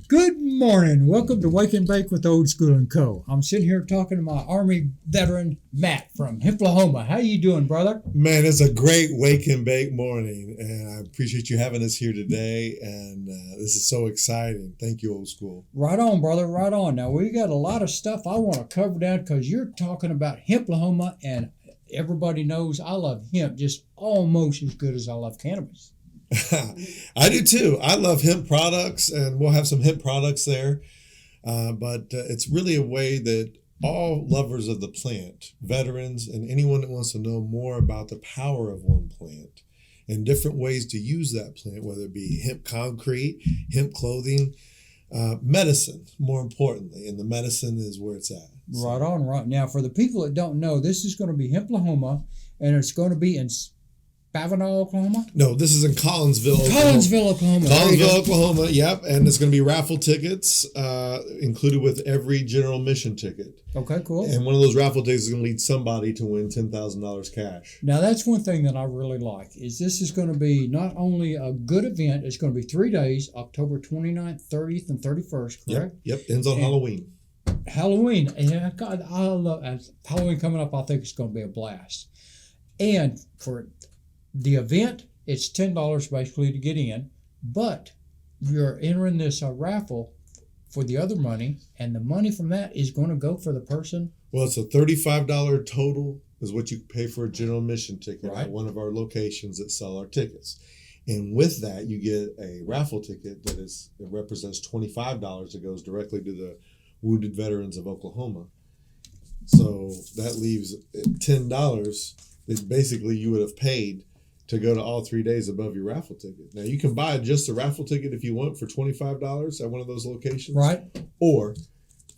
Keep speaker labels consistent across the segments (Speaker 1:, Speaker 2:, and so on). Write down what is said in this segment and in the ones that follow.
Speaker 1: Good morning. Welcome to Wake and Bake with Old School and Co. I'm sitting here talking to my Army veteran, Matt from Hipplahoma. How you doing, brother?
Speaker 2: Man, it's a great Wake and Bake morning, and I appreciate you having us here today, and this is so exciting. Thank you, Old School.
Speaker 1: Right on, brother, right on. Now, we got a lot of stuff I want to cover down because you're talking about Hipplahoma, and everybody knows I love hemp just almost as good as I love cannabis.
Speaker 2: I do too. I love hemp products, and we'll have some hemp products there. But it's really a way that all lovers of the plant, veterans, and anyone that wants to know more about the power of one plant and different ways to use that plant, whether it be hemp concrete, hemp clothing, medicine, more importantly. And the medicine is where it's at.
Speaker 1: So. Right on, right. Now, for the people that don't know, this is going to be Hipplahoma, and it's going to be in Bavinal, Oklahoma?
Speaker 2: No, this is in Collinsville,
Speaker 1: Oklahoma.
Speaker 2: Collinsville, Oklahoma, yep. And it's going to be raffle tickets included with every general mission ticket.
Speaker 1: Okay, cool.
Speaker 2: And one of those raffle tickets is going to lead somebody to win $10,000 cash.
Speaker 1: Now, that's one thing that I really like, is this is going to be not only a good event, it's going to be 3 days, October 29th, 30th, and 31st, correct?
Speaker 2: Yep. Ends on Halloween.
Speaker 1: Halloween. Yeah, God, I love Halloween coming up. I think it's going to be a blast. And for the event, it's $10 basically to get in, but you're entering this raffle for the other money, and the money from that is going to go for the person.
Speaker 2: Well, it's a $35 total is what you pay for a general mission ticket
Speaker 1: right.
Speaker 2: at one of our locations that sell our tickets. And with that, you get a raffle ticket that represents $25 that goes directly to the wounded veterans of Oklahoma. So that leaves $10 that basically you would have paid to go to all 3 days above your raffle ticket. Now, you can buy just a raffle ticket if you want for $25 at one of those locations.
Speaker 1: Right.
Speaker 2: Or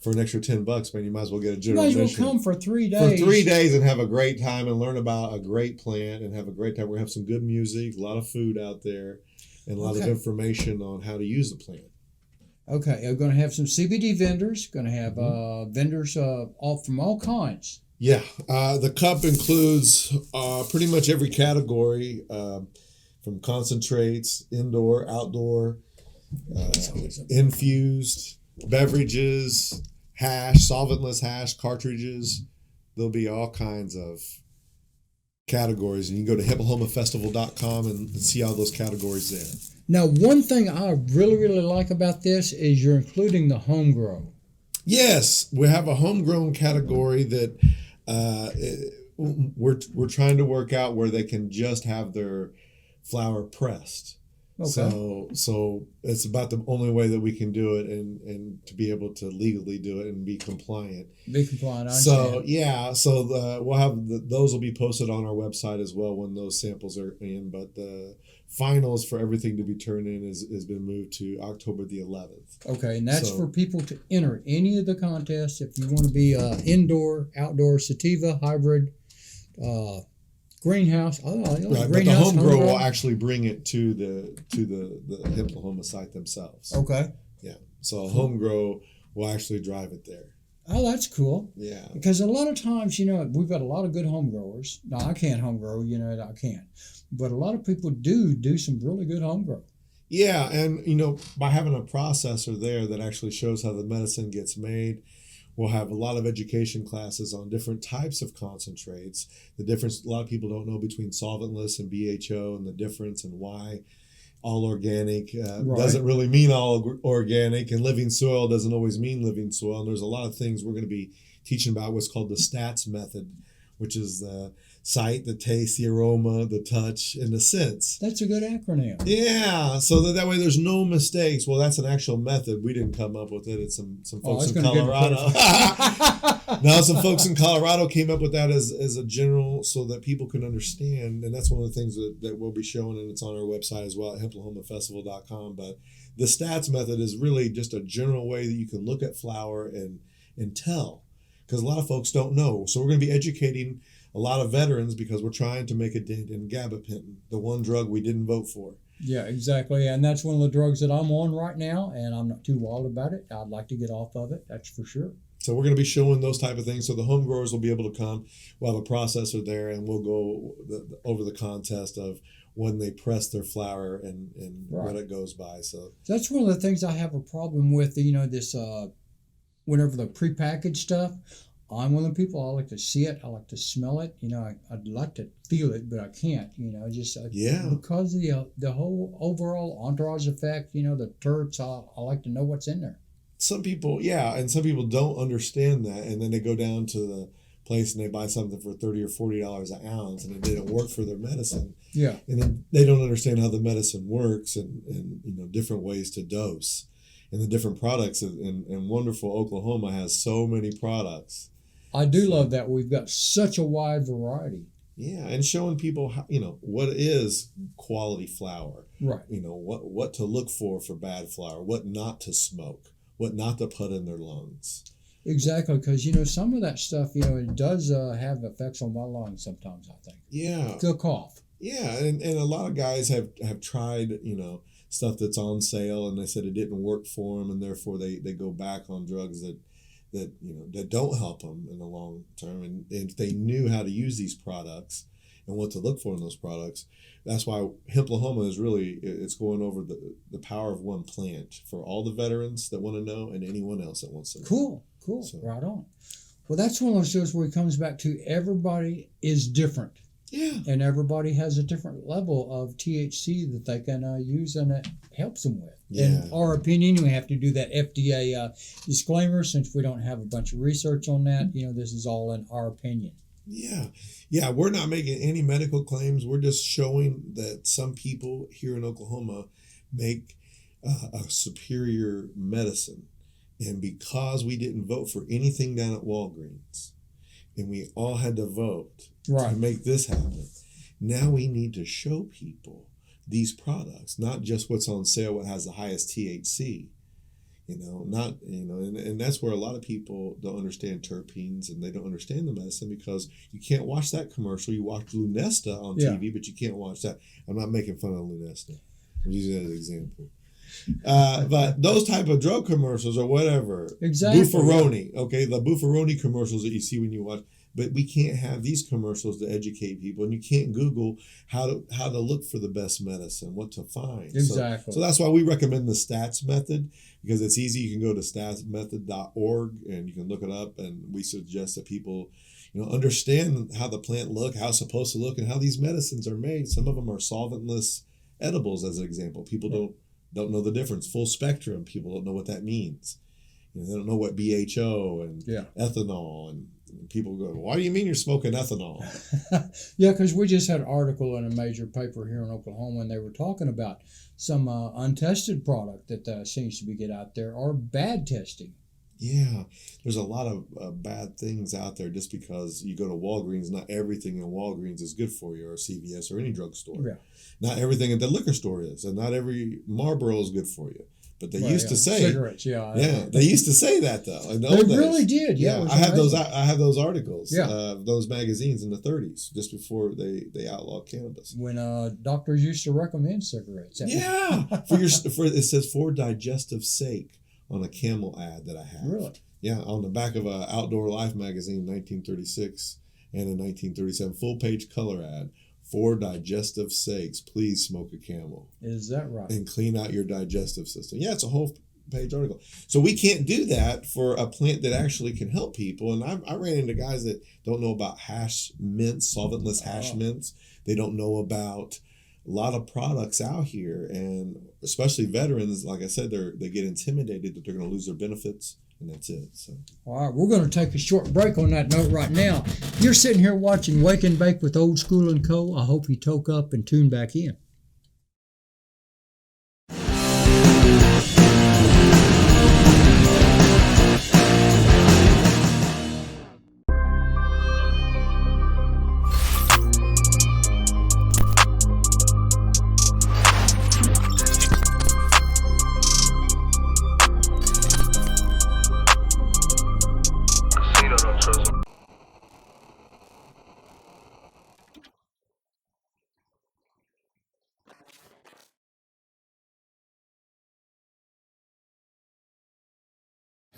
Speaker 2: for an extra $10, man, you might as well get a general mission.
Speaker 1: You might as well come for 3 days.
Speaker 2: For 3 days and have a great time and learn about a great plant and have a great time. We're going to have some good music, a lot of food out there, and a lot of information on how to use the plant.
Speaker 1: Okay. We're going to have some CBD vendors. Going to have vendors all from all kinds.
Speaker 2: Yeah, the cup includes pretty much every category, from concentrates, indoor, outdoor, infused beverages, hash, solventless hash, cartridges. There'll be all kinds of categories, and you can go to hipplahomafestival.com and see all those categories there.
Speaker 1: Now, one thing I really, really like about this is you're including the home grow.
Speaker 2: Yes, we have a homegrown category that we're trying to work out where they can just have their flower pressed. Okay. So it's about the only way that we can do it and to be able to legally do it and be compliant.
Speaker 1: Be compliant.
Speaker 2: We'll have those will be posted on our website as well when those samples are in. But the finals for everything to be turned in has been moved to October the 11th.
Speaker 1: Okay, and that's for people to enter any of the contests. If you want to be indoor, outdoor, sativa, hybrid, greenhouse.
Speaker 2: Right, but the home grow will actually bring it to the Hipplahoma site themselves.
Speaker 1: Okay.
Speaker 2: Yeah. So home grow will actually drive it there.
Speaker 1: Oh, that's cool.
Speaker 2: Yeah.
Speaker 1: Because a lot of times, we've got a lot of good home growers. Now, I can't home grow, I can't. But a lot of people do some really good home grow.
Speaker 2: Yeah, and, by having a processor there that actually shows how the medicine gets made, we'll have a lot of education classes on different types of concentrates. The difference, a lot of people don't know between solventless and BHO and the difference and why all organic doesn't really mean all organic, and living soil doesn't always mean living soil. And there's a lot of things we're going to be teaching about what's called the STATS method, which is the sight, the taste, the aroma, the touch, and the sense.
Speaker 1: That's a good acronym.
Speaker 2: Yeah, so that way there's no mistakes. Well, that's an actual method. We didn't come up with it. It's some folks in Colorado. Now, some folks in Colorado came up with that as a general so that people can understand. And that's one of the things that we'll be showing, and it's on our website as well at hipplahomafestival.com. But the STATS method is really just a general way that you can look at flower and tell, because a lot of folks don't know. So we're going to be educating a lot of veterans because we're trying to make a dent in gabapentin, the one drug we didn't vote for.
Speaker 1: Yeah, exactly. And that's one of the drugs that I'm on right now, and I'm not too wild about it. I'd like to get off of it, that's for sure.
Speaker 2: So we're going to be showing those type of things. So the home growers will be able to come. We'll have a processor there, and we'll go over the contest of when they press their flower and
Speaker 1: Right.
Speaker 2: when it goes by. So
Speaker 1: That's one of the things I have a problem with. This whenever the prepackaged stuff. I'm one of the people. I like to see it. I like to smell it. I'd like to feel it, but I can't. Just because of the whole overall entourage effect. The terps. I like to know what's in there.
Speaker 2: some people, and some people don't understand that, and then they go down to the place and they buy something for $30 or $40 an ounce, and it didn't work for their medicine.
Speaker 1: Yeah.
Speaker 2: And then they don't understand how the medicine works and different ways to dose, and the different products. And wonderful Oklahoma has so many products.
Speaker 1: I do love that we've got such a wide variety.
Speaker 2: Yeah, and showing people how, what is quality flower.
Speaker 1: Right.
Speaker 2: What to look for bad flower, what not to smoke, what not to put in their lungs.
Speaker 1: Exactly, because some of that stuff, it does have effects on my lungs sometimes. I think. Yeah. The cough.
Speaker 2: Yeah, and a lot of guys have tried stuff that's on sale, and they said it didn't work for them, and therefore they go back on drugs that don't help them in the long term. And if they knew how to use these products and what to look for in those products, that's why Hemplahoma is really, it's going over the power of one plant for all the veterans that want to know and anyone else that wants to know. Cool. So, right on.
Speaker 1: Well, that's one of those shows where it comes back to everybody is different.
Speaker 2: Yeah.
Speaker 1: And everybody has a different level of THC that they can use, and it helps them with.
Speaker 2: Yeah.
Speaker 1: In our opinion, we have to do that FDA disclaimer since we don't have a bunch of research on that. This is all in our opinion.
Speaker 2: Yeah, we're not making any medical claims. We're just showing that some people here in Oklahoma make a superior medicine. And because we didn't vote for anything down at Walgreens, and we all had to vote to make this happen, now we need to show people these products, not just what's on sale, what has the highest THC. And that's where a lot of people don't understand terpenes, and they don't understand the medicine because you can't watch that commercial. You watch Lunesta on TV, but you can't watch that. I'm not making fun of Lunesta. I'm using that as an example. But those type of drug commercials or whatever,
Speaker 1: exactly.
Speaker 2: Bufferoni, the Bufferoni commercials that you see when you watch. But we can't have these commercials to educate people, and you can't Google how to look for the best medicine, what to find.
Speaker 1: Exactly.
Speaker 2: So that's why we recommend the STATS method, because it's easy. You can go to statsmethod.org and you can look it up, and we suggest that people, understand how the plant look, how it's supposed to look, and how these medicines are made. Some of them are solventless edibles, as an example. People don't know the difference. Full spectrum, people don't know what that means. They don't know what BHO and ethanol, and people go, why do you mean you're smoking ethanol?
Speaker 1: Yeah, because we just had an article in a major paper here in Oklahoma, and they were talking about some untested product that seems to be get out there, or bad testing.
Speaker 2: Yeah, there's a lot of bad things out there just because you go to Walgreens. Not everything in Walgreens is good for you, or CVS, or any drugstore. Yeah. Not everything at the liquor store is, and not every Marlboro is good for you. But they used to say
Speaker 1: cigarettes.
Speaker 2: They used to say that though. In the
Speaker 1: old
Speaker 2: days.
Speaker 1: Really did. Yeah,
Speaker 2: I have those. I have those articles. Those magazines in the 30s, just before they outlawed cannabis.
Speaker 1: When doctors used to recommend cigarettes.
Speaker 2: It says for digestive sake on a Camel ad that I have.
Speaker 1: Really?
Speaker 2: Yeah, on the back of a Outdoor Life magazine, 1936 and a 1937 full page color ad. For digestive sakes, please smoke a Camel.
Speaker 1: Is that right?
Speaker 2: And clean out your digestive system. Yeah, it's a whole page article. So we can't do that for a plant that actually can help people. And I ran into guys that don't know about hash mints, solventless hash mints. They don't know about a lot of products out here. And especially veterans, like I said, they get intimidated that they're going to lose their benefits. And that's it. So.
Speaker 1: All right, we're going to take a short break on that note right now. You're sitting here watching Wake and Bake with Old School and Co. I hope you toke up and tune back in.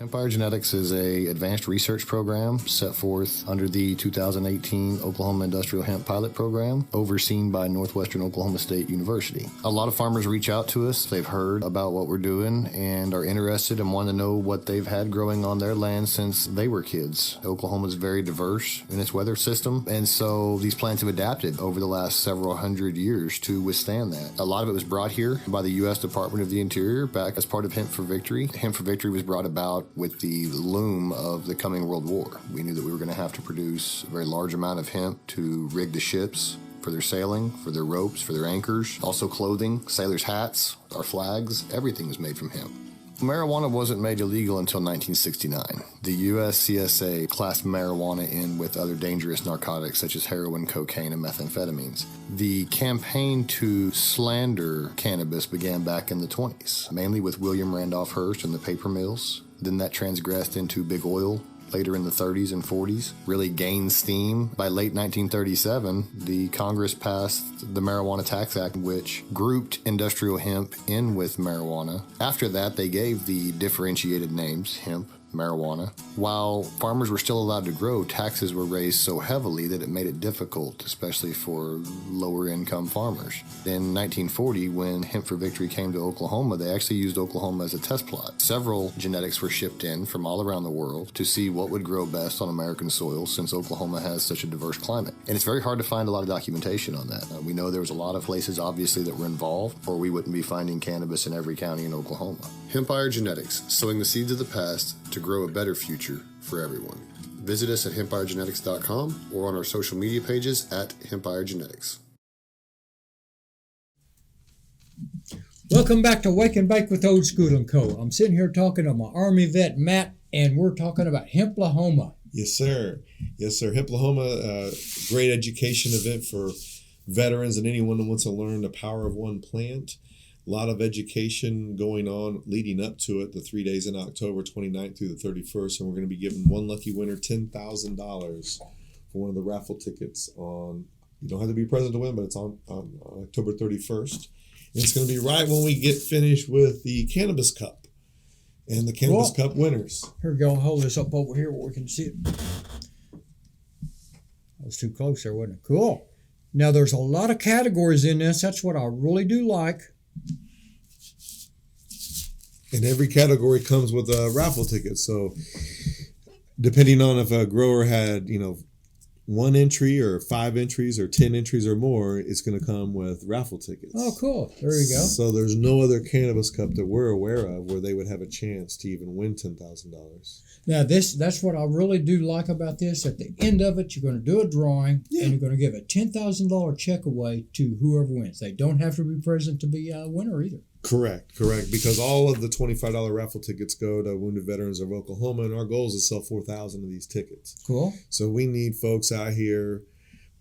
Speaker 3: Hempire Genetics is a advanced research program set forth under the 2018 Oklahoma Industrial Hemp Pilot Program, overseen by Northwestern Oklahoma State University. A lot of farmers reach out to us. They've heard about what we're doing and are interested and want to know what they've had growing on their land since they were kids. Oklahoma is very diverse in its weather system, and so these plants have adapted over the last several hundred years to withstand that. A lot of it was brought here by the U.S. Department of the Interior back as part of Hemp for Victory. Hemp for Victory was brought about with the loom of the coming World War. We knew that we were going to have to produce a very large amount of hemp to rig the ships for their sailing, for their ropes, for their anchors, also clothing, sailors' hats, our flags, everything was made from hemp. Marijuana wasn't made illegal until 1969. The USCSA classed marijuana in with other dangerous narcotics such as heroin, cocaine, and methamphetamines. The campaign to slander cannabis began back in the 20s, mainly with William Randolph Hearst and the paper mills. Then that transgressed into big oil. Later in the 30s and 40s, really gained steam. By late 1937, the Congress passed the Marijuana Tax Act, which grouped industrial hemp in with marijuana. After that, they gave the differentiated names, hemp, marijuana. While farmers were still allowed to grow, taxes were raised so heavily that it made it difficult, especially for lower income farmers. In 1940, when Hemp for Victory came to Oklahoma, they actually used Oklahoma as a test plot. Several genetics were shipped in from all around the world to see what would grow best on American soil, since Oklahoma has such a diverse climate. And it's very hard to find a lot of documentation on that. We know there was a lot of places, obviously, that were involved, or we wouldn't be finding cannabis in every county in Oklahoma. Hempire Genetics, sowing the seeds of the past to grow a better future for everyone. Visit us at HempireGenetics.com or on our social media pages at Hempire Genetics.
Speaker 1: Welcome back to Wake and Bake with Old School and Co. I'm sitting here talking to my Army vet, Matt, and we're talking about Hemplahoma.
Speaker 2: Yes, sir. Yes, sir. Hemplahoma, great education event for veterans and anyone who wants to learn the power of one plant. A lot of education going on leading up to it, the 3 days in October 29th through the 31st. And we're going to be giving one lucky winner $10,000 for one of the raffle tickets on, you don't have to be present to win, but it's on October 31st. And it's going to be right when we get finished with the Cannabis Cup and the Cannabis Cup winners.
Speaker 1: Here we go. Hold this up over here where we can see it. That was too close there, wasn't it? Cool. Now, there's a lot of categories in this. That's what I really do like.
Speaker 2: And every category comes with a raffle ticket. So depending on if a grower had, 1 entry or 5 entries or 10 entries or more, it's going to come with raffle tickets.
Speaker 1: Oh, cool. There you go.
Speaker 2: So there's no other Cannabis Cup that we're aware of where they would have a chance to even win $10,000.
Speaker 1: Now, that's what I really do like about this. At the end of it, you're going to do a drawing, and you're going to give a $10,000 check away to whoever wins. They don't have to be present to be a winner either.
Speaker 2: Correct. Because all of the $25 raffle tickets go to Wounded Veterans of Oklahoma, and our goal is to sell 4,000 of these tickets.
Speaker 1: Cool.
Speaker 2: So we need folks out here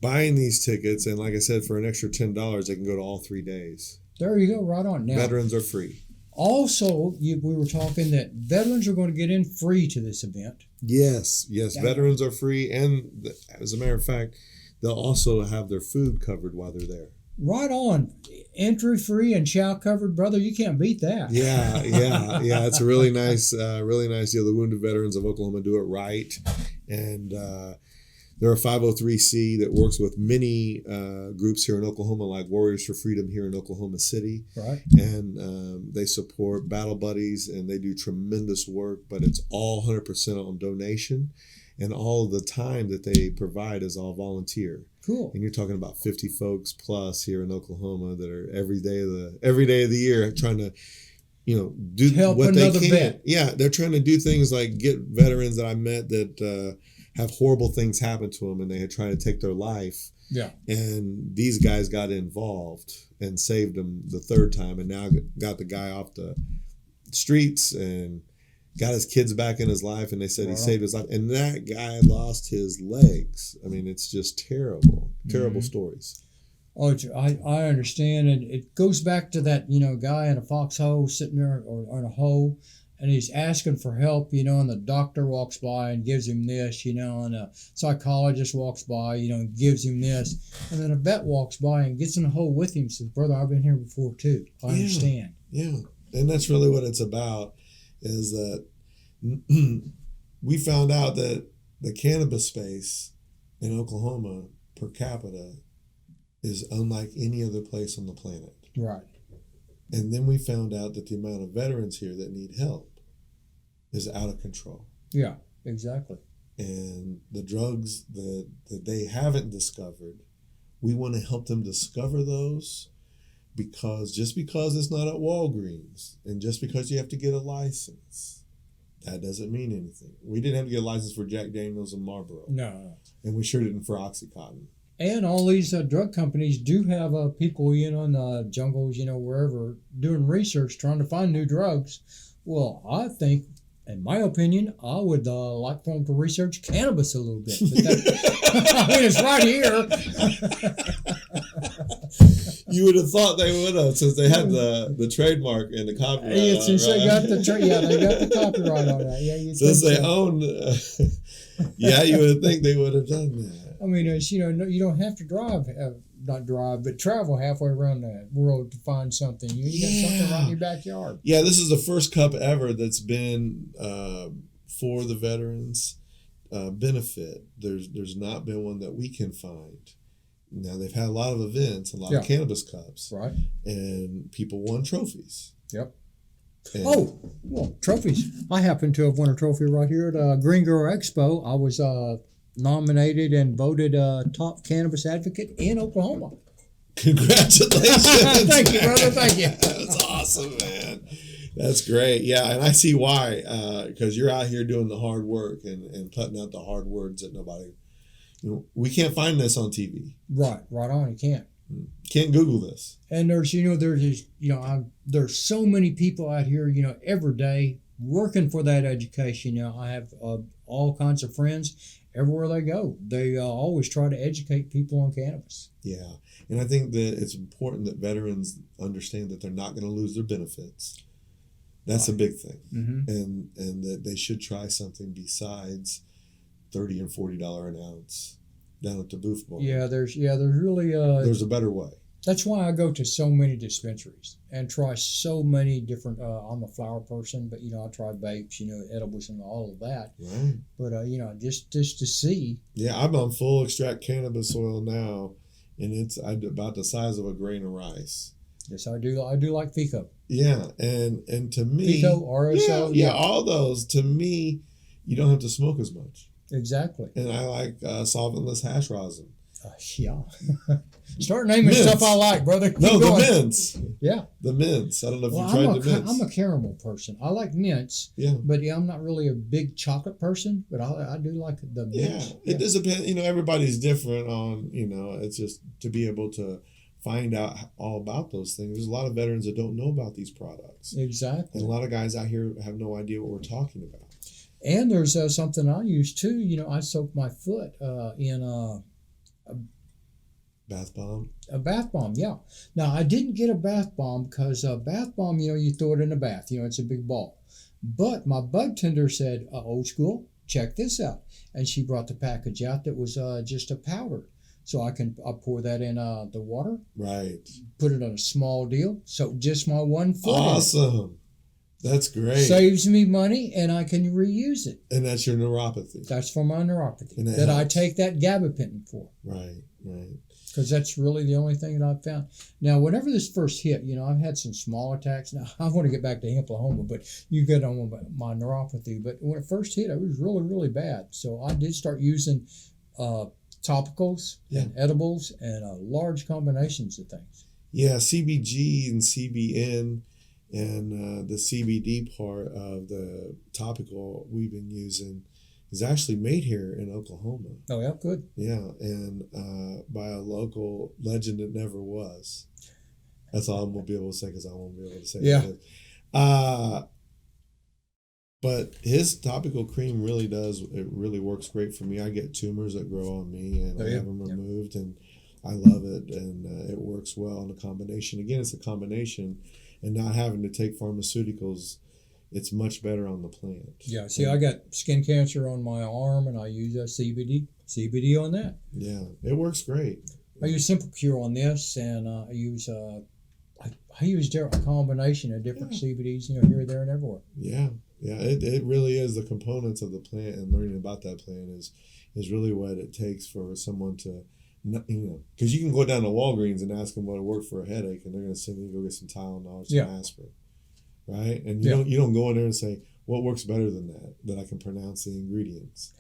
Speaker 2: buying these tickets, and like I said, for an extra $10, they can go to all 3 days.
Speaker 1: There you go, right on. Now,
Speaker 2: veterans are free.
Speaker 1: Also, we were talking that veterans are going to get in free to this event.
Speaker 2: Yes. Veterans are free, and as a matter of fact, they'll also have their food covered while they're there.
Speaker 1: Right on. Entry free and chow covered, brother. You can't beat that.
Speaker 2: Yeah. It's a really nice deal. The Wounded Veterans of Oklahoma do it right, and they're a 503c that works with many groups here in Oklahoma, like Warriors for Freedom here in Oklahoma City.
Speaker 1: Right.
Speaker 2: And they support Battle Buddies, and they do tremendous work. But it's all 100% on donation, and all of the time that they provide is all volunteer.
Speaker 1: Cool.
Speaker 2: And you're talking about 50 folks plus here in Oklahoma that are every day of the year trying to, do
Speaker 1: help
Speaker 2: what they can.
Speaker 1: Vet.
Speaker 2: Yeah, they're trying to do things like get veterans that I met that have horrible things happen to them, and they had tried to take their life.
Speaker 1: Yeah.
Speaker 2: And these guys got involved and saved them the third time, and now got the guy off the streets and got his kids back in his life, and they said he saved his life. And that guy lost his legs. I mean, it's just terrible stories.
Speaker 1: Oh, I understand. And it goes back to that, guy in a foxhole sitting there or on a hole, and he's asking for help, and the doctor walks by and gives him this, and a psychologist walks by, and gives him this. And then a vet walks by and gets in the hole with him and says, brother, I've been here before too. I understand.
Speaker 2: Yeah. And that's really what it's about, is that we found out that the cannabis space in Oklahoma per capita is unlike any other place on the planet.
Speaker 1: Right.
Speaker 2: And then we found out that the amount of veterans here that need help is out of control.
Speaker 1: Yeah, exactly.
Speaker 2: And the drugs that they haven't discovered, we want to help them discover those, because just because it's not at Walgreens and just because you have to get a license, that doesn't mean anything. We didn't have to get a license for Jack Daniels and Marlboro.
Speaker 1: No.
Speaker 2: And we sure didn't for OxyContin.
Speaker 1: And all these drug companies do have people, in the jungles, wherever, doing research, trying to find new drugs. Well, I think, in my opinion, I would like for them to research cannabis a little bit. But I mean, it's right here.
Speaker 2: You would have thought they would have, since they had the trademark and the copyright.
Speaker 1: Yeah, since
Speaker 2: right?
Speaker 1: they got the they got the copyright on that. Yeah,
Speaker 2: since they own, you would think they would have done that.
Speaker 1: I mean, it's, you don't have to but travel halfway around the world to find something. You got something right in your backyard.
Speaker 2: Yeah, this is the first cup ever that's been for the veterans benefit. There's not been one that we can find. Now, they've had a lot of events, a lot of cannabis cups.
Speaker 1: Right.
Speaker 2: And people won trophies.
Speaker 1: Yep.
Speaker 2: And
Speaker 1: trophies. I happen to have won a trophy right here at Green Girl Expo. I was nominated and voted top cannabis advocate in Oklahoma.
Speaker 2: Congratulations.
Speaker 1: Thank you, brother. Thank you.
Speaker 2: That's awesome, man. That's great. Yeah, and I see why, because you're out here doing the hard work and putting out the hard words that nobody, we can't find this on TV.
Speaker 1: Right on. You can't.
Speaker 2: Can't Google this.
Speaker 1: And there's so many people out here, every day working for that education. I have all kinds of friends. Everywhere they go, they always try to educate people on cannabis.
Speaker 2: Yeah, and I think that it's important that veterans understand that they're not going to lose their benefits. That's a big thing, and that they should try something besides $30 and $40 an ounce down at the booth bar.
Speaker 1: Yeah, there's really
Speaker 2: there's a better way.
Speaker 1: That's why I go to so many dispensaries and try so many different. I'm a flower person, but I try vapes, edibles, and all of that.
Speaker 2: Right.
Speaker 1: But just to see.
Speaker 2: Yeah, I'm on full extract cannabis oil now, and it's about the size of a grain of rice.
Speaker 1: Yes, I do. I do like Pico.
Speaker 2: Yeah, and to me,
Speaker 1: Pico, RSO.
Speaker 2: Yeah, all those. To me, you don't have to smoke as much.
Speaker 1: Exactly.
Speaker 2: And I like solventless hash rosin.
Speaker 1: Yeah. Start naming mints. Stuff I like, brother. Keep
Speaker 2: going.
Speaker 1: The
Speaker 2: mints.
Speaker 1: Yeah.
Speaker 2: The mints. I don't know if you tried the mints.
Speaker 1: I'm a caramel person. I like mints.
Speaker 2: Yeah.
Speaker 1: But I'm not really a big chocolate person, but I do like the mints.
Speaker 2: Yeah. It does depend. Everybody's different on, it's just to be able to find out all about those things. There's a lot of veterans that don't know about these products.
Speaker 1: Exactly.
Speaker 2: And a lot of guys out here have no idea what we're talking about.
Speaker 1: And there's something I use too. I soak my foot in a
Speaker 2: bath bomb.
Speaker 1: A bath bomb, yeah. Now I didn't get a bath bomb because a bath bomb, you throw it in a bath. It's a big ball. But my bud tender said, "Old school, check this out," and she brought the package out that was just a powder. So I pour that in the water.
Speaker 2: Right.
Speaker 1: Put it on a small deal. So just my 1 foot.
Speaker 2: Awesome. That's great.
Speaker 1: Saves me money, and I can reuse it.
Speaker 2: And that's your neuropathy.
Speaker 1: That's for my neuropathy
Speaker 2: and
Speaker 1: that I take that gabapentin for.
Speaker 2: Right.
Speaker 1: Because that's really the only thing that I've found. Now, whenever this first hit, I've had some small attacks. Now, I want to get back to Oklahoma, but you get on my neuropathy. But when it first hit, it was really, really bad. So I did start using topicals and edibles and large combinations of things.
Speaker 2: Yeah, CBG and CBN and the CBD part of the topical we've been using is actually made here in Oklahoma.
Speaker 1: Oh, yeah, good.
Speaker 2: Yeah, and by a local legend that never was. That's all I'm going to be able to say because I won't be able to say it. But his topical cream it really works great for me. I get tumors that grow on me and I have them removed and I love it and it works well in a combination. Again, it's a combination and not having to take pharmaceuticals. It's much better on the plant.
Speaker 1: Yeah, see, I got skin cancer on my arm, and I use CBD on that.
Speaker 2: Yeah, it works great.
Speaker 1: I use Simple Cure on this, and I use a combination of different CBDs, here, there, and everywhere.
Speaker 2: Yeah, Yeah, it really is. The components of the plant and learning about that plant is really what it takes for someone to, because you can go down to Walgreens and ask them what would work for a headache, and they're going to send you to go get some Tylenol or some aspirin, right? And you don't go in there and say what works better than that I can pronounce the ingredients.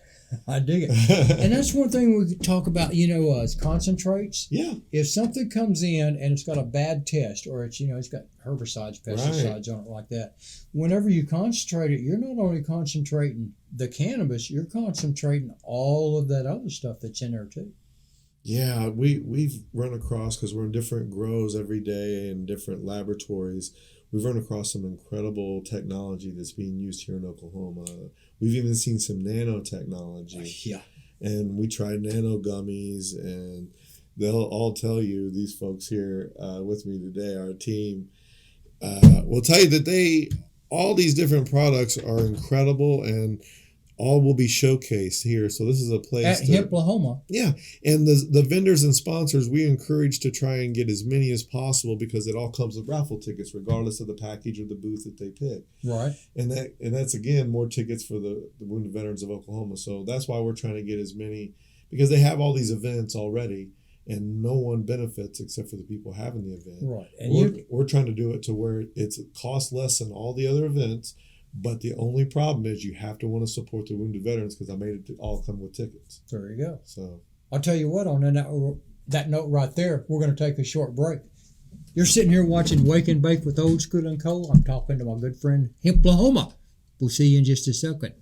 Speaker 1: I dig it. And that's one thing we could talk about, is concentrates.
Speaker 2: Yeah.
Speaker 1: If something comes in and it's got a bad test, or it's got herbicides, pesticides on it like that, whenever you concentrate it, you're not only concentrating the cannabis, you're concentrating all of that other stuff that's in there too.
Speaker 2: Yeah, we've run across, because we're in different grows every day and different laboratories, we've run across some incredible technology that's being used here in Oklahoma. We've even seen some nanotechnology.
Speaker 1: Yeah.
Speaker 2: And we tried nano gummies, and they'll all tell you, these folks here with me today, our team, will tell you that all these different products are incredible, and all will be showcased here. So this is a place
Speaker 1: at Hemplahoma.
Speaker 2: Yeah, and the vendors and sponsors, we encourage to try and get as many as possible, because it all comes with raffle tickets, regardless of the package or the booth that they pick.
Speaker 1: Right.
Speaker 2: And that's again more tickets for the Wounded Veterans of Oklahoma. So that's why we're trying to get as many, because they have all these events already, and no one benefits except for the people having the event.
Speaker 1: Right. And
Speaker 2: we're trying to do it to where it costs less than all the other events. But the only problem is you have to want to support the Wounded Veterans, because I made it all come with tickets.
Speaker 1: There you go.
Speaker 2: So
Speaker 1: I'll tell you what, on that note right there, we're going to take a short break. You're sitting here watching Wake and Bake with Old School and Co. I'm talking to my good friend Hemplahoma. We'll see you in just a second.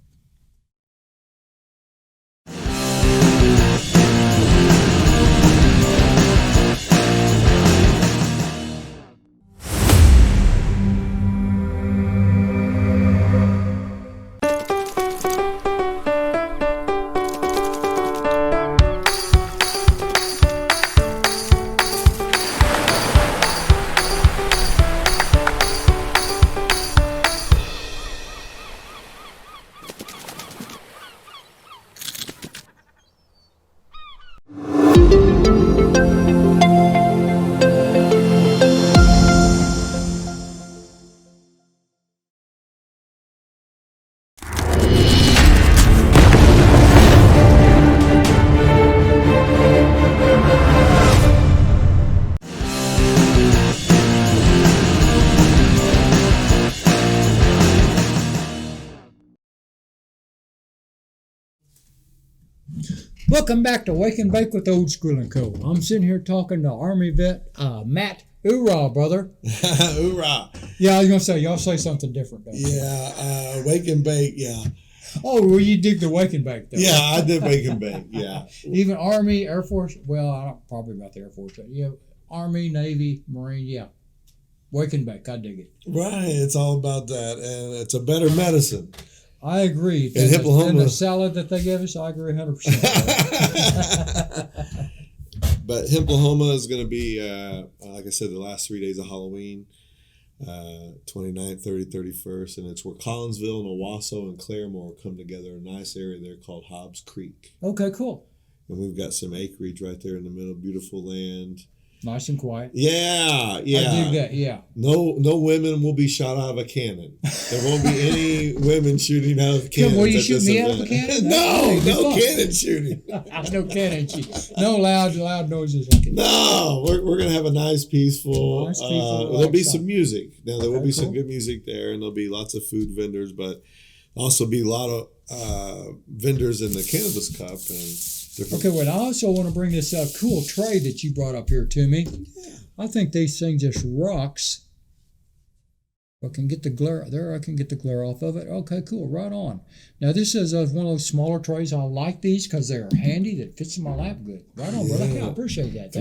Speaker 1: Welcome back to Wake and Bake with Old School and Co. I'm sitting here talking to Army vet Matt. Hoorah, brother.
Speaker 2: Hoorah.
Speaker 1: Yeah, I was going to say, y'all say something different, don't you?
Speaker 2: Yeah, Wake and Bake, yeah.
Speaker 1: Oh, well, you dig the Wake and Bake, though.
Speaker 2: Yeah, I did Wake and Bake, yeah.
Speaker 1: Even Army, Air Force, well, I don't probably about the Air Force. Yeah, Army, Navy, Marine, yeah. Wake and Bake, I dig it.
Speaker 2: Right, it's all about that, and it's a better medicine.
Speaker 1: I agree.
Speaker 2: And
Speaker 1: the salad that they gave us, I agree 100%.
Speaker 2: But Hemplahoma is going to be, like I said, the last 3 days of Halloween, 29th, 30th, 31st, and it's where Collinsville and Owasso and Claremore come together, a nice area there called Hobbs Creek.
Speaker 1: Okay, cool.
Speaker 2: And we've got some acreage right there in the middle, beautiful land.
Speaker 1: Nice and quiet.
Speaker 2: Yeah.
Speaker 1: I dig that, yeah.
Speaker 2: No women will be shot out of a cannon. There won't be any women shooting out of cannons.
Speaker 1: Will you shoot me out of a cannon?
Speaker 2: No cannon shooting.
Speaker 1: No cannon shooting. No loud noises.
Speaker 2: No, we're going to have a nice, peaceful. There'll be some music. Now, there will be some good music there, and there'll be lots of food vendors, but also be a lot of vendors in the cannabis cup and different.
Speaker 1: Okay, well, I also want to bring this cool tray that you brought up here to me.
Speaker 2: Yeah.
Speaker 1: I think these things just rocks. I can get the glare there. I can get the glare off of it. Okay, cool. Right on. Now, this is one of those smaller trays. I like these because they're handy. That fits in my lap good. Right on, brother. I appreciate that.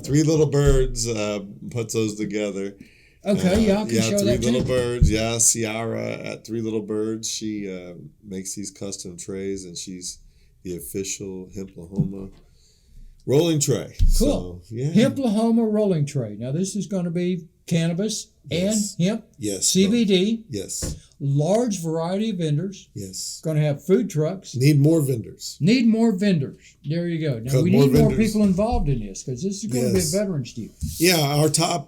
Speaker 2: Three Little Birds puts those together.
Speaker 1: Okay, I can show that too.
Speaker 2: 3 Little Birds. Yeah, Ciara at 3 Little Birds. She makes these custom trays, and she's the official Hemplahoma rolling tray.
Speaker 1: Cool.
Speaker 2: So, yeah.
Speaker 1: Hemplahoma rolling tray. Now, this is going to be cannabis and hemp.
Speaker 2: Yes.
Speaker 1: CBD.
Speaker 2: Yes.
Speaker 1: Large variety of vendors.
Speaker 2: Yes.
Speaker 1: Going to have food trucks.
Speaker 2: Need more vendors.
Speaker 1: There you go. Now, we need more people involved in this because this is going to be a veterans deal.
Speaker 2: Yeah,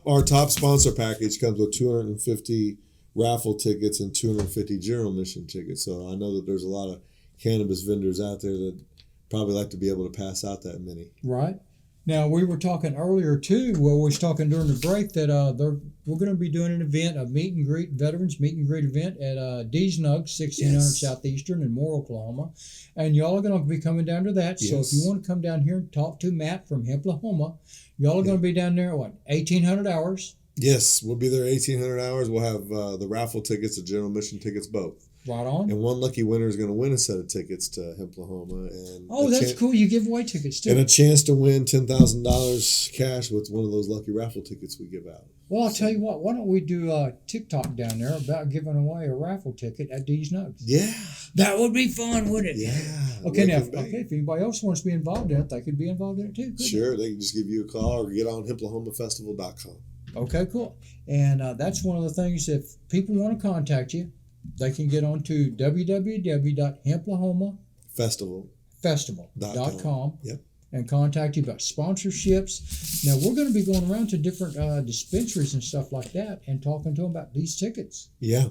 Speaker 2: our top sponsor package comes with 250 raffle tickets and 250 general admission tickets. So I know that there's a lot of cannabis vendors out there that probably like to be able to pass out that many.
Speaker 1: Right. Now, we were talking earlier, too, we was talking during the break that we're going to be doing an event, a meet and greet, veterans meet and greet event at D's Nugs, 1600
Speaker 2: Yes.
Speaker 1: Southeastern in Moore, Oklahoma. And y'all are going to be coming down to that. So if
Speaker 2: Yes.
Speaker 1: you want to come down here and talk to Matt from Hemplahoma, y'all are going to be down there at, 1,800 hours?
Speaker 2: Yes, we'll be there 1,800 hours. We'll have the raffle tickets, the general admission tickets, both.
Speaker 1: Right on.
Speaker 2: And one lucky winner is going to win a set of tickets to Hemplahoma. And
Speaker 1: That's cool. You give away tickets, too.
Speaker 2: And a chance to win $10,000 cash with one of those lucky raffle tickets we give out.
Speaker 1: Well, I'll tell you what. Why don't we do a TikTok down there about giving away a raffle ticket at D's Nugs?
Speaker 2: Yeah.
Speaker 1: That would be fun, wouldn't it?
Speaker 2: Yeah.
Speaker 1: Okay, now, if anybody else wants to be involved in it, they could be involved in it, too.
Speaker 2: Sure. They can just give you a call or get on HemplahomaFestival.com.
Speaker 1: Okay, cool. And that's one of the things, if people want to contact you, they can get on to www.HemplahomaFestival.com
Speaker 2: Yep.
Speaker 1: and contact you about sponsorships. Now, we're going to be going around to different dispensaries and stuff like that and talking to them about these tickets.
Speaker 2: Yeah,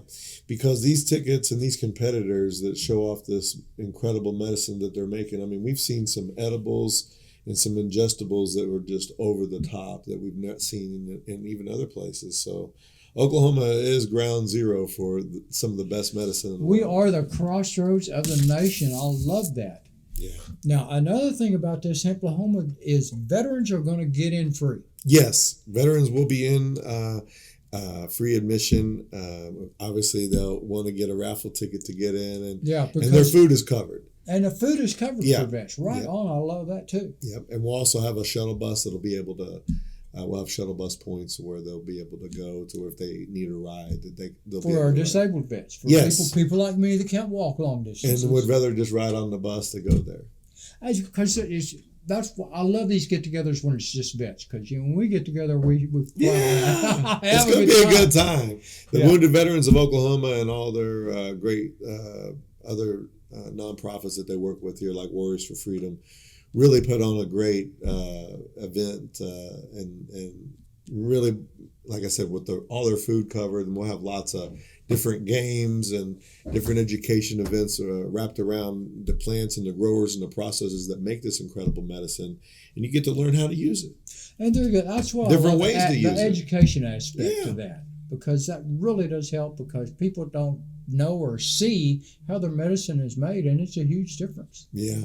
Speaker 2: because these tickets and these competitors that show off this incredible medicine that they're making, I mean, we've seen some edibles and some ingestibles that were just over the top that we've not seen in even other places. So Oklahoma is ground zero for some of the best medicine in the
Speaker 1: We
Speaker 2: world.
Speaker 1: are the crossroads of the nation. I love that.
Speaker 2: Yeah.
Speaker 1: Now, another thing about this Hemplahoma is veterans are going to get in free.
Speaker 2: Yes, veterans will be in free admission. Obviously, they'll want to get a raffle ticket to get in, and their food is covered.
Speaker 1: And the food is covered
Speaker 2: Yeah.
Speaker 1: for vets. Right on. I love that, too.
Speaker 2: Yep, and we'll also have a shuttle bus that'll be able to. We'll have shuttle bus points where they'll be able to go to, if they need a ride, that they'll be
Speaker 1: For
Speaker 2: able
Speaker 1: our
Speaker 2: to
Speaker 1: disabled vets. For
Speaker 2: Yes.
Speaker 1: people like me that can't walk long distances.
Speaker 2: and would rather just ride on the bus to go there.
Speaker 1: Because that's why I love these get-togethers when it's just vets. Because when we get together, we
Speaker 2: It's going to be a good time. The Wounded Veterans of Oklahoma and all their great other nonprofits that they work with here, like Warriors for Freedom, really put on a great event and really, like I said, with all their food covered, and we'll have lots of different games and different education events wrapped around the plants and the growers and the processes that make this incredible medicine, and you get to learn how to use it.
Speaker 1: And they're good. That's why
Speaker 2: Different
Speaker 1: I love
Speaker 2: ways to use
Speaker 1: the
Speaker 2: it.
Speaker 1: education aspect
Speaker 2: Yeah.
Speaker 1: of that, because that really does help, because people don't know or see how their medicine is made, and it's a huge difference.
Speaker 2: Yeah,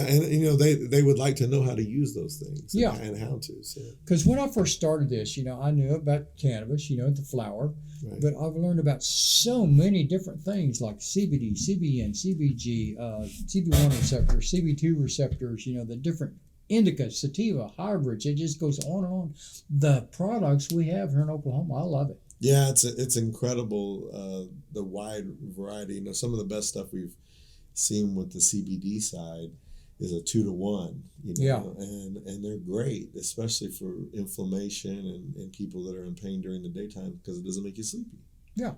Speaker 2: and they would like to know how to use those things.
Speaker 1: Yeah.
Speaker 2: and how to. So.
Speaker 1: Because when I first started this, I knew about cannabis, the flower,
Speaker 2: Right.
Speaker 1: but I've learned about so many different things like CBD, CBN, CBG, CB1 receptors, CB2 receptors, the different indica, sativa, hybrids. It just goes on and on. The products we have here in Oklahoma, I love it.
Speaker 2: Yeah, it's incredible, the wide variety. Some of the best stuff we've seen with the CBD side is a 2-to-1.
Speaker 1: Yeah.
Speaker 2: And they're great, especially for inflammation and people that are in pain during the daytime, because it doesn't make you sleepy.
Speaker 1: Yeah.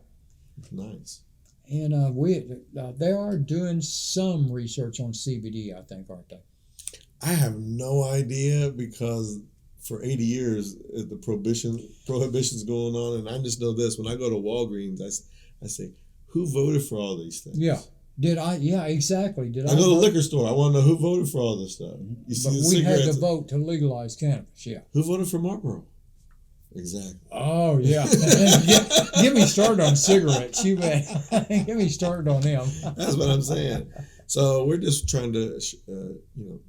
Speaker 2: It's nice.
Speaker 1: And they are doing some research on CBD, I think, aren't they?
Speaker 2: I have no idea, because for 80 years the prohibition's going on, and I just know this: when I go to Walgreens, I say, who voted for all these things?
Speaker 1: Yeah. Did I? Yeah, exactly. Did I?
Speaker 2: I go to the
Speaker 1: vote?
Speaker 2: liquor store. I want to know who voted for all this stuff. You see
Speaker 1: But
Speaker 2: the
Speaker 1: we had
Speaker 2: cigarettes.
Speaker 1: to vote to legalize cannabis. Yeah.
Speaker 2: Who voted for Marlboro? Exactly.
Speaker 1: Oh yeah. Get me started on cigarettes. You bet. Get me started on them.
Speaker 2: That's what I'm saying. So we're just trying to,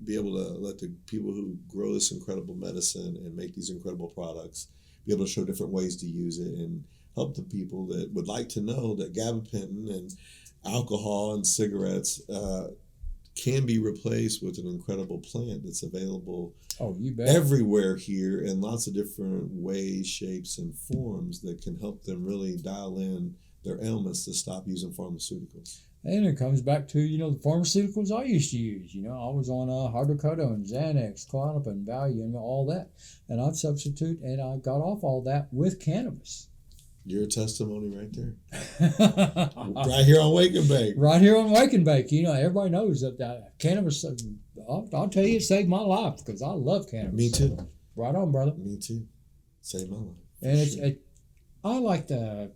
Speaker 2: be able to let the people who grow this incredible medicine and make these incredible products be able to show different ways to use it, and help the people that would like to know that gabapentin and alcohol and cigarettes can be replaced with an incredible plant that's available
Speaker 1: Oh, you bet.
Speaker 2: everywhere here in lots of different ways, shapes, and forms that can help them really dial in their ailments to stop using pharmaceuticals.
Speaker 1: And it comes back to, the pharmaceuticals I used to use. I was on hydrocodone, Xanax, Klonopin, Valium, all that. And I'd substitute, and I got off all that with cannabis.
Speaker 2: Your testimony right there. Right here on Wake and Bake.
Speaker 1: Right here on Wake and Bake. Everybody knows that cannabis, I'll tell you, it saved my life, because I love cannabis.
Speaker 2: Me too.
Speaker 1: Right on, brother.
Speaker 2: Me too. Saved my life.
Speaker 1: And
Speaker 2: Sure.
Speaker 1: I like the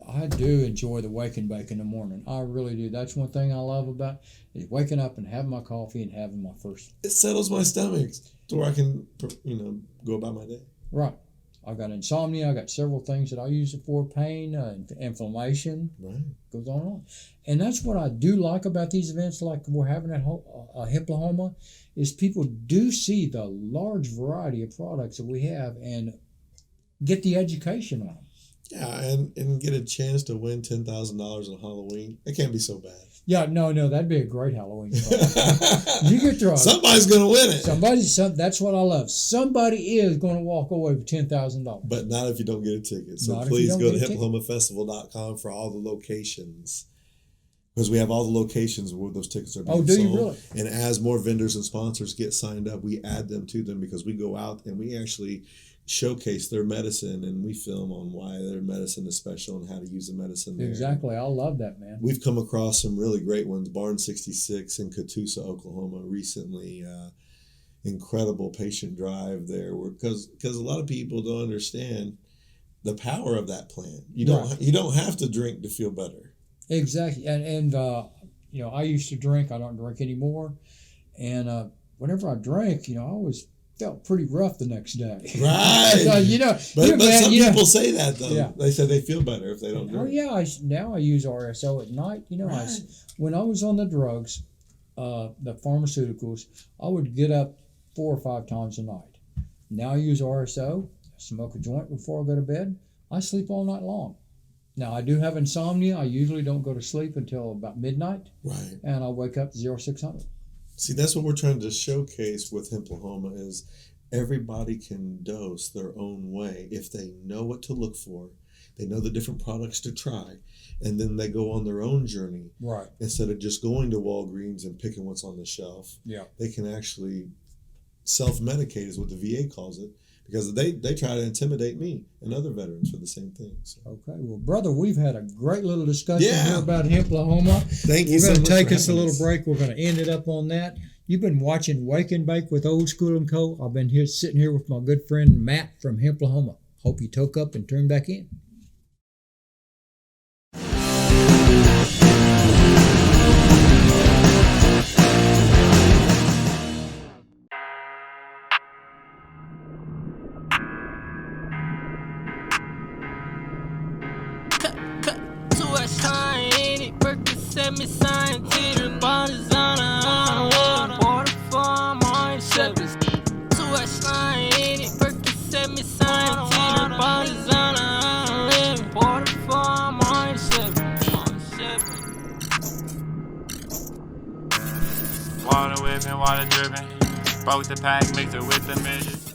Speaker 1: I do enjoy the wake and bake in the morning. I really do. That's one thing I love about it, is waking up and having my coffee and having my first.
Speaker 2: It settles my stomach to where I can, go about my day.
Speaker 1: Right. I got insomnia. I got several things that I use it for: pain, inflammation.
Speaker 2: Right.
Speaker 1: Goes on and on. And that's what I do like about these events, like we're having at Hipplahoma, is people do see the large variety of products that we have and get the education on them.
Speaker 2: Yeah, and get a chance to win $10,000 on Halloween. It can't be so bad.
Speaker 1: Yeah, no, that'd be a great Halloween party. You get through.
Speaker 2: Somebody's gonna win it.
Speaker 1: That's what I love. Somebody is going to walk away with $10,000.
Speaker 2: But not if you don't get a ticket. So please go to HipplahomaFestival.com for all the locations. Because we have all the locations where those tickets are being sold.
Speaker 1: Oh, do you really?
Speaker 2: And as more vendors and sponsors get signed up, we add them to them because we go out and we actually showcase their medicine and we film on why their medicine is special and how to use the medicine there.
Speaker 1: Exactly. I love that, man.
Speaker 2: We've come across some really great ones. Barn 66 in Catoosa, Oklahoma recently. Incredible patient drive there. Because a lot of people don't understand the power of that plant. You don't have to drink to feel better.
Speaker 1: Exactly. And I used to drink. I don't drink anymore. And whenever I drank, I always felt pretty rough the next day.
Speaker 2: Right.
Speaker 1: So,
Speaker 2: but some people say that, though. Yeah. They say they feel better if they don't drink.
Speaker 1: Oh, yeah. Now I use RSO at night.
Speaker 2: Right.
Speaker 1: When I was on the drugs, the pharmaceuticals, I would get up 4 or 5 times a night. Now I use RSO, smoke a joint before I go to bed. I sleep all night long. Now, I do have insomnia. I usually don't go to sleep until about midnight.
Speaker 2: Right.
Speaker 1: And I wake up 0600.
Speaker 2: See, that's what we're trying to showcase with Hipplahoma is everybody can dose their own way if they know what to look for. They know the different products to try. And then they go on their own journey.
Speaker 1: Right.
Speaker 2: Instead of just going to Walgreens and picking what's on the shelf.
Speaker 1: Yeah.
Speaker 2: They can actually self-medicate is what the VA calls it. Because they try to intimidate me and other veterans for the same thing. So.
Speaker 1: Okay. Well, brother, we've had a great little discussion here about Hipplahoma.
Speaker 2: Thank you so much.
Speaker 1: We're going to take us a little break. We're going to end it up on that. You've been watching Wake and Bake with Old School and Co. I've been here sitting here with my good friend Matt from Hipplahoma. Hope you toke up and turn back in.
Speaker 4: Me sign to the bodies on a water for my service. To a slime in it, set me sign to the bodies on a water for my service. Water whipping, water dripping. Broke the pack, mixed it with the midget.